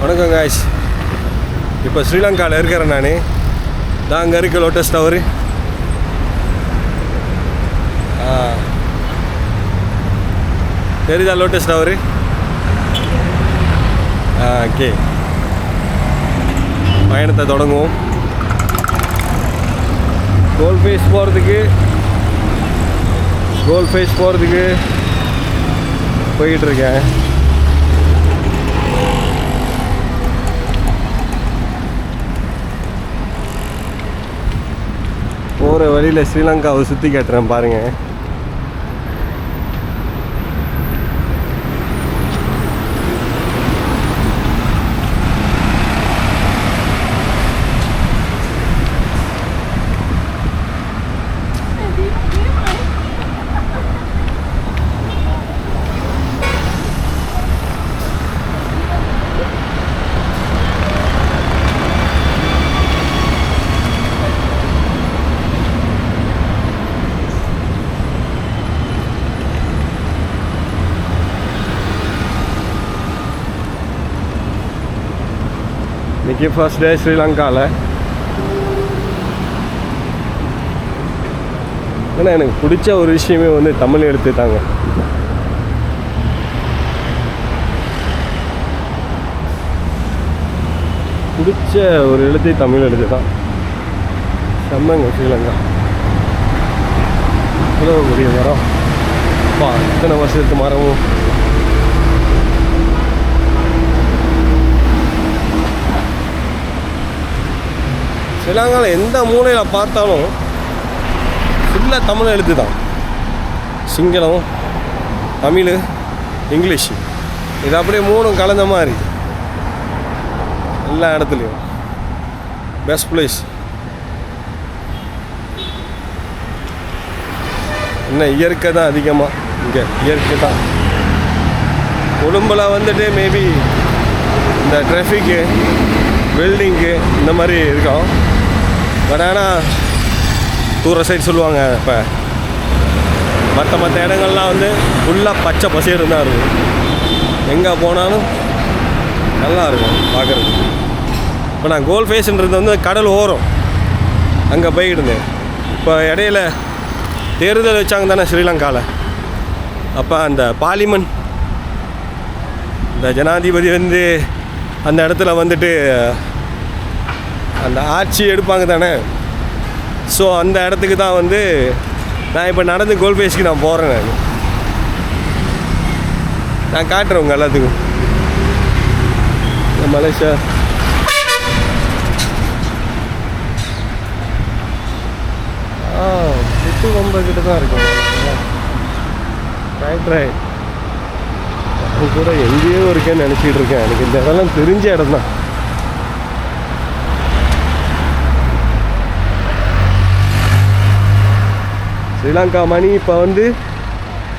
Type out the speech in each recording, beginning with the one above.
வணக்கம் காய்ஸ். இப்போ ஸ்ரீலங்காவில் இருக்கிறேன் நான். தான் அங்கே இருக்க லோட்டஸ் டவரு. தெரியுதா லோட்டஸ் டவரு? ஓகே, பயணத்தை தொடங்குவோம். கோல் ஃபேஸ் போகிறதுக்கு போய்கிட்டு இருக்கேன். போகிற வழியில் ஸ்ரீலங்காவை சுற்றி காட்டுறேன் பாருங்கள். இன்றைக்கி ஃபர்ஸ்ட் டே ஸ்ரீலங்காவில். ஏன்னா எனக்கு பிடிச்ச ஒரு விஷயமே வந்து தமிழ் எடுத்துட்டாங்க. பிடிச்ச ஒரு எழுத்தை தமிழ் எழுத்து தான். செம்மங்க ஸ்ரீலங்கா. இவ்வளோ பெரிய மரம், இத்தனை வருஷத்து மரமும். ஸ்ரீலங்காவில் எந்த மூலையில் பார்த்தாலும் ஃபுல்லாக தமிழ் எழுத்து தான். சிங்களம், தமிழ், இங்கிலீஷ், இது அப்படியே மூணும் கலந்த மாதிரி எல்லா இடத்துலையும். Best place. என்ன இயற்கை தான் அதிகமாக இங்கே. இயற்கை தான். கொழும்பில் வந்துட்டு மேபி இந்த ட்ராஃபிக்கு, பில்டிங்கு இந்த மாதிரி இருக்கும். பட் ஆனால் தூர சைடு சொல்லுவாங்க. இப்போ மற்ற இடங்கள்லாம் வந்து ஃபுல்லாக பச்சை பசேன்னு தான் இருக்கும். எங்கே போனாலும் நல்லா இருக்கும் பார்க்குறதுக்கு. இப்போ நான் கோல் ஃபேஸ்ன்றது வந்து கடல் ஓரம் அங்கே போய்கிட்டு இருந்தேன். இப்போ இடையில தேர்தல் வச்சாங்க தானே ஸ்ரீலங்காவில். அப்போ அந்த பார்லிமெண்ட், இந்த ஜனாதிபதி வந்து அந்த இடத்துல வந்துட்டு அந்த ஆட்சி எடுப்பாங்க தானே. ஸோ அந்த இடத்துக்கு தான் வந்து நான் இப்போ நடந்து கோல் ஃபேஸ்க்கு நான் போகிறேன். நான் காட்டுறேன் உங்கள் எல்லாத்துக்கும். மலேசியா சுற்றி ரொம்ப கிட்ட தான் இருக்கும். ரைட் அது கூட எங்கேயோ இருக்கேன்னு நினச்சிக்கிட்டு இருக்கேன். எனக்கு இந்த இடம்லாம் தெரிஞ்ச இடம் தான். ஸ்ரீலங்கா மணி இப்போ வந்து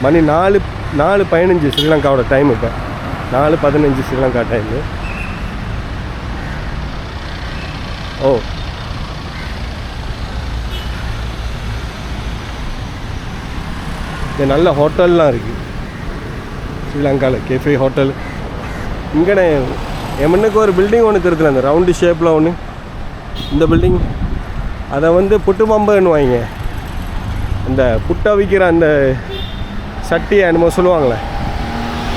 மணி 4:15 ஸ்ரீலங்காவோட டைம். இப்போ 4:15 ஸ்ரீலங்கா டைமு. ஓ, இங்கே நல்ல ஹோட்டல்லாம் இருக்குது ஸ்ரீலங்காவில். Cafe hotel. இங்கே என் முன்னுக்கு ஒரு பில்டிங் ஒன்று தெரியுதுல, அந்த ரவுண்டு ஷேப்பில் ஒன்று. இந்த பில்டிங் அதை வந்து புட்டு பம்புன்னு வாங்க. அந்த புட்டை விற்கிற அந்த சட்டி என்னமோ சொல்லுவாங்களே,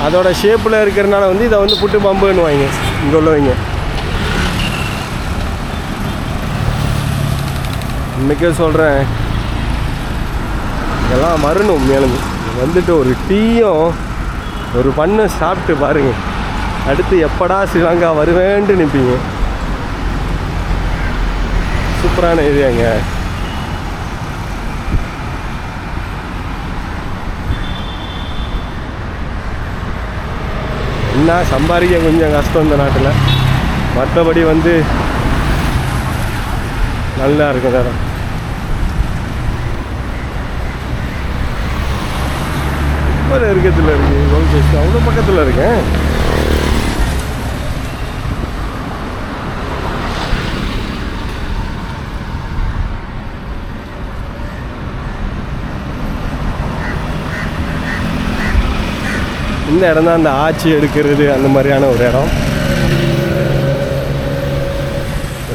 அதோட ஷேப்பில் இருக்கிறனால வந்து இதை வந்து புட்டு பம்புன்னு வாங்க இங்கே உள்ளவங்க. இன்றைக்கே சொல்கிறேன், இதெல்லாம் வரணும். மேலும் வந்துட்டு ஒரு டீயும் ஒரு பண்ணை சாப்பிட்டு பாருங்கள். அடுத்து எப்படா ஸ்ரீலங்கா வருவேன்ட்டு நிற்பீங்க. சூப்பரான ஏரியாங்க. என்ன சம்பாதிக்க கொஞ்சம் கஷ்டம் இந்த நாட்டில். மற்றபடி வந்து நல்லா இருக்கும் தரம். ஒரு இருக்கத்தில் இருக்குது கோல் ஃபேஸ். அவ்வளோ பக்கத்தில் இருக்கேன். இந்த இடம் தான் அந்த ஆட்சி எடுக்கிறது அந்த மாதிரியான ஒரு இடம்.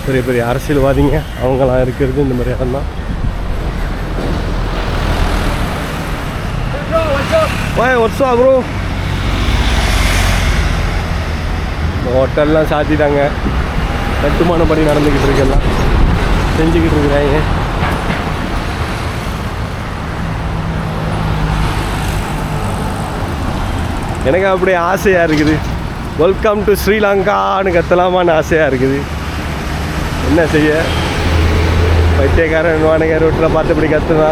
பெரிய பெரிய அரசியல்வாதிங்க அவங்களாம் இருக்கிறது இந்த மாதிரி இடம் தான். வருஷம் ஆகும். ஹோட்டல்லாம் சாத்திட்டாங்க. கட்டுமான படி நடந்துக்கிட்டு இருக்கெல்லாம் செஞ்சுக்கிட்டு இருக்கிறாங்க. எனக்கு அப்படியே ஆசையாக இருக்குது. வெல்கம் டு ஸ்ரீலங்கான்னு கத்தலாமான்னு ஆசையாக இருக்குது. என்ன செய்ய, பைத்தியக்காரன் வாடகை ரோட்டில் பார்த்து இப்படி கத்துனா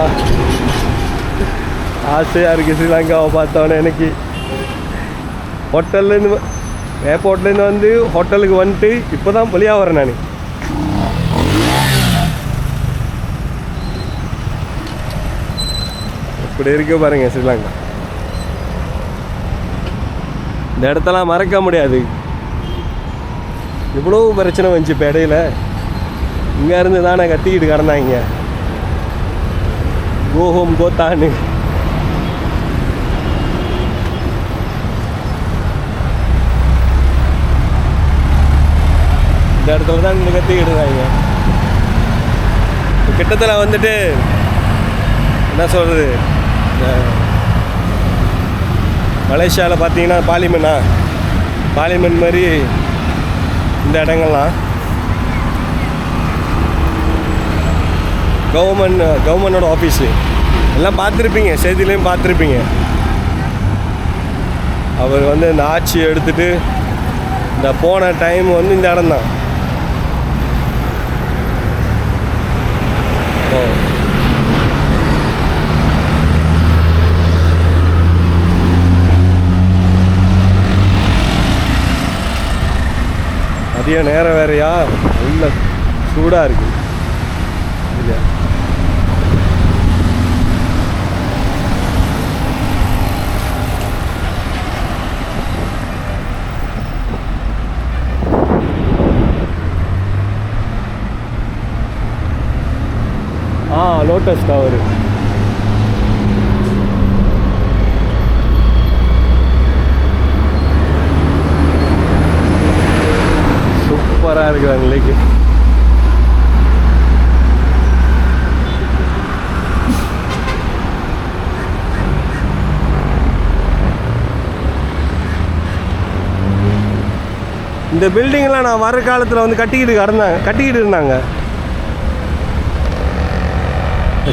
ஆசையாக இருக்குது. ஸ்ரீலங்காவை பார்த்தோன்னே எனக்கு ஹோட்டல்லேருந்து ஏர்போர்ட்லேருந்து வந்து ஹோட்டலுக்கு வந்துட்டு இப்போ தான் வழியாக வரேன் நான். இப்படி இருக்க பாருங்க ஸ்ரீலங்கா. இந்த இடத்தெல்லாம் மறக்க முடியாது. இவ்வளோ பிரச்சனை வந்துச்சு இப்போ இடையில. இங்கே இருந்து தானே கத்திக்கிட்டு கிடந்தாங்க கோஹோம் கோத்தான்னு. இந்த இடத்துல தான் இங்கே கத்திக்கிட்டு இருந்தாங்க. கிட்டத்தில் வந்துட்டு என்ன சொல்கிறது, மலேசியாவில் பார்த்தீங்கன்னா பார்லிமெண்ட் மாதிரி இந்த இடங்கள்லாம் கவர்மெண்டோட ஆஃபீஸு எல்லாம் பார்த்துருப்பீங்க, செய்திலையும் பார்த்துருப்பீங்க. அவர் வந்து இந்த ஆட்சி எடுத்துகிட்டு இந்த போன டைம் வந்து இந்த இடம் தான். மதிய நேரம் வேறையா, நல்ல சூடாக இருக்குது இல்லையா? Lotus tower. சூப்பராக இருக்கிறாங்க லேக்கு. இந்த பில்டிங்லாம் நான் வர காலத்தில் வந்து கட்டிக்கிட்டு இருந்தாங்க.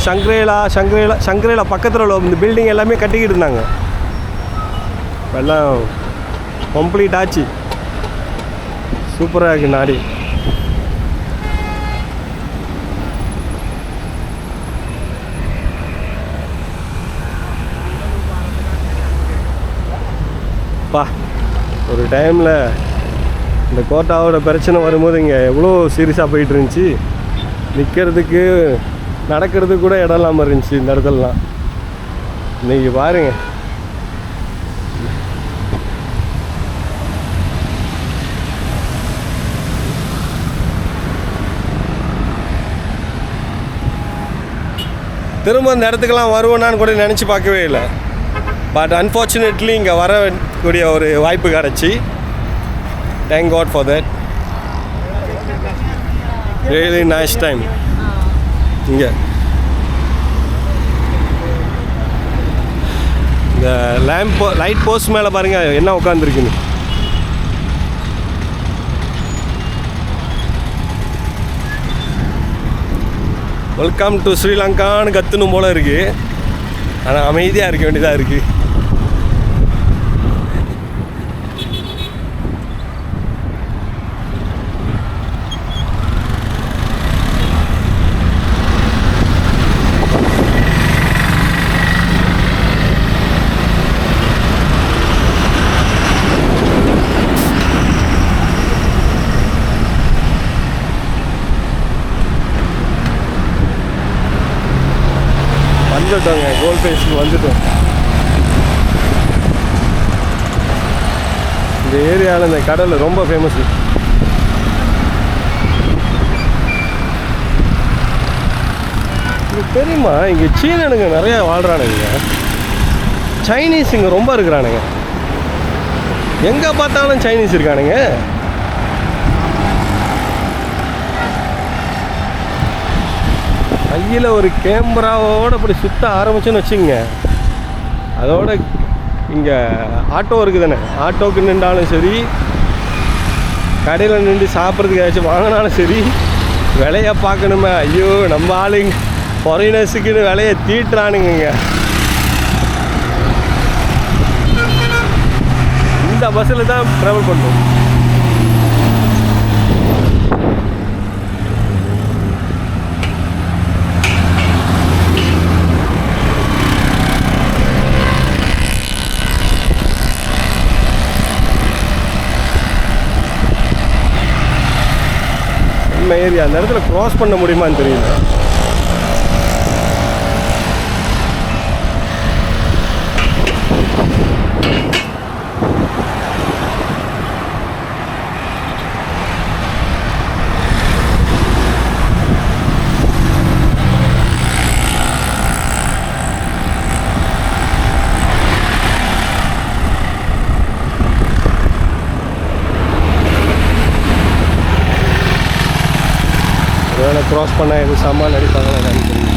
சங்கரேலா பக்கத்தில் உள்ள இந்த பில்டிங் எல்லாமே கட்டிக்கிட்டு இருந்தாங்க. எல்லாம் கம்ப்ளீட் ஆச்சு. சூப்பராக இருக்குது நாடி. பா, ஒரு டைமில் இந்த கோட்டாவோட பிரச்சனை வரும்போது இங்கே எவ்வளோ சீரியஸாக போயிட்டு இருந்துச்சு. நிற்கிறதுக்கு நடக்கிறதுக்கு கூட இடம் இல்லாமல் இருந்துச்சு இந்த இடத்துலலாம். இன்றைக்கி பாருங்கள், திரும்ப இந்த இடத்துக்கெல்லாம் வருவேனான்னு கூட நினச்சி பார்க்கவே இல்லை. பட் அன்ஃபார்ச்சுனேட்லி இங்கே வரக்கூடிய ஒரு வாய்ப்பு கிடச்சி. Thank God for that. Really nice time. இங்கே இந்த லைட் போஸ்ட் மேலே பாருங்கள் என்ன உட்காந்துருக்குன்னு. வெல்கம் டு ஸ்ரீலங்கான்னு கத்துணும் போல் இருக்குது. ஆனால் அமைதியாக இருக்க வேண்டியதாக இருக்குது. வந்துட்டோங்க, கோல் ஃபேஸ்க்கு வந்துட்டோம். இந்த ஏரியாவில் இந்த கடல் ரொம்ப ஃபேமஸ்ஸு. இது தெரியுமா, இங்கே சீனனுங்க நிறையா வாழ்கிறானுங்க. சைனீஸ் இங்கே ரொம்ப இருக்கிறானுங்க. எங்கே பார்த்தாலும் சைனீஸ் இருக்கானுங்க. கையில் ஒரு கேமராவோடு அப்படி சுற்ற ஆரம்பிச்சோன்னு வச்சுங்க. அதோட இங்கே ஆட்டோ இருக்குது தானே, ஆட்டோவுக்கு நின்றாலும் சரி, கடையில் நின்று சாப்பிட்றதுக்கு ஏதாச்சும் வாங்கினாலும் சரி, விலையை பார்க்கணுமே. ஐயோ, நம்ம ஆளுங்க ஃபாரினர்ஸுக்குன்னு விலையை தீட்டுறானுங்க. இந்த பஸ்ஸில் தான் ட்ராவல் பண்ணணும். ஏரியா அந்த இடத்துல க்ராஸ் பண்ண முடியுமான்னு தெரியல. க்ராஸ் பண்ணால் எதுவும் சாமான் அடிப்பாங்களா என்னன்னு தெரியல.